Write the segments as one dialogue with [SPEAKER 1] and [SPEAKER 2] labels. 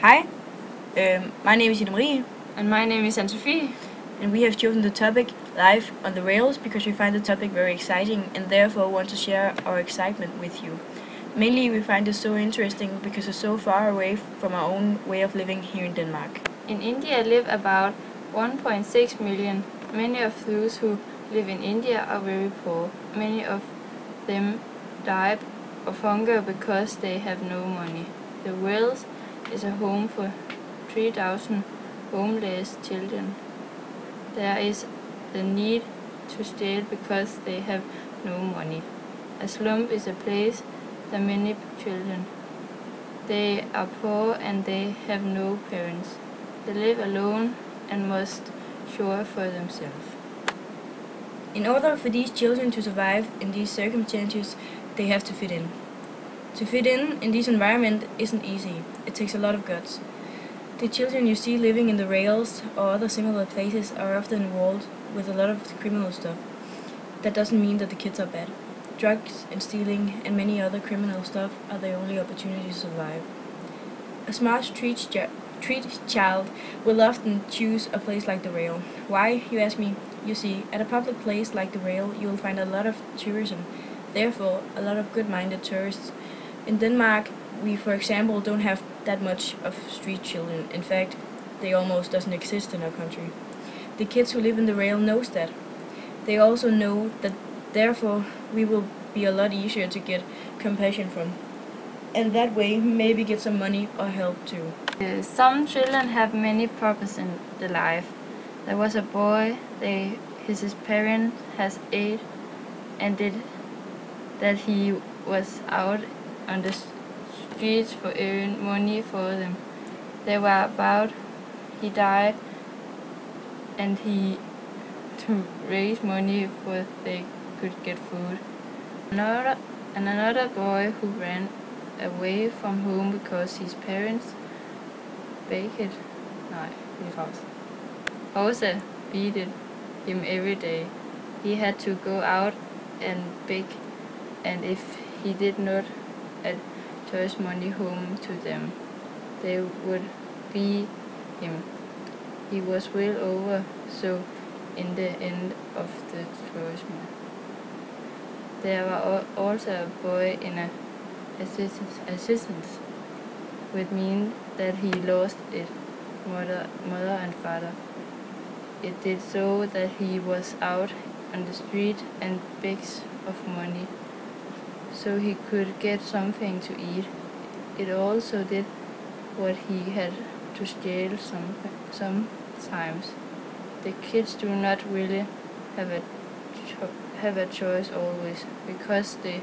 [SPEAKER 1] Hi, my name is Marie,
[SPEAKER 2] And my name is Anne-Sofie.
[SPEAKER 1] and we have chosen the topic Life on the Rails because we find the topic very exciting and therefore want to share our excitement with you. Mainly, we find it so interesting because it's so far away from our own way of living here in Denmark.
[SPEAKER 2] In India live about 1.6 million. Many of those who live in India are very poor. Many of them die of hunger because they have no money. The Wales is a home for 3,000 homeless children. There is the need to stay because they have no money. A slum is a place that many children. They are poor and they have no parents. They live alone and must sure for themselves.
[SPEAKER 1] In order for these children to survive in these circumstances, they have to fit in. To fit in this environment isn't easy. It takes a lot of guts. The children you see living in the rails or other similar places are often involved with a lot of criminal stuff. That doesn't mean that the kids are bad. Drugs and stealing and many other criminal stuff are the only opportunity to survive. A smart street child will often choose a place like the rail. Why, you ask me? You see, at a public place like the rail, you will find a lot of tourism, therefore a lot of good-minded tourists. In Denmark, we, for example, don't have that much of street children. In fact, they almost doesn't exist in our country. The kids who live in the rail knows that. They also know that therefore we will be a lot easier to get compassion from. And that way maybe get some money or help too.
[SPEAKER 2] Some children have many purposes in their life. There was a boy, his parent has aid and did that he was out on the streets for earning money for them. They were about, he died and he to raise money for they could get food. Another boy who ran away from home because his parents also beat him every day. He had to go out and beg, and if he did not tourist money home to them, they would beat him. He was well over, so in the end of the tourist money. There was also a boy in a assistance, which means that he lost his mother and father. It did so that he was out on the street and begs of money, so he could get something to eat. It also did what he had to steal sometimes. The kids do not really have a choice always, because they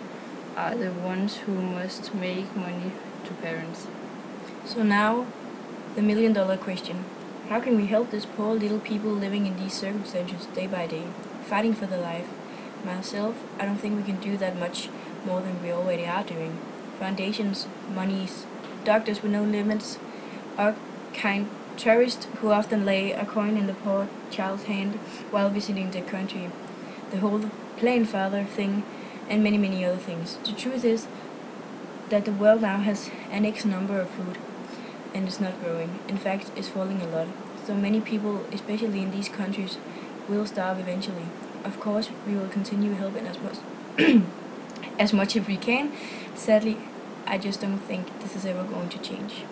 [SPEAKER 2] are the ones who must make money to parents.
[SPEAKER 1] So now, the million-dollar question. How can we help these poor little people living in these circumstances day by day, fighting for their life? Myself, I don't think we can do that much more than we already are doing. Foundations, monies, doctors with no limits, our kind tourists who often lay a coin in the poor child's hand while visiting their country, the whole plain father thing, and many, many other things. The truth is that the world now has an X number of food, and it's not growing. In fact, it's falling a lot. So many people, especially in these countries, will starve eventually. Of course, we will continue helping as much as we can. Sadly, I just don't think this is ever going to change.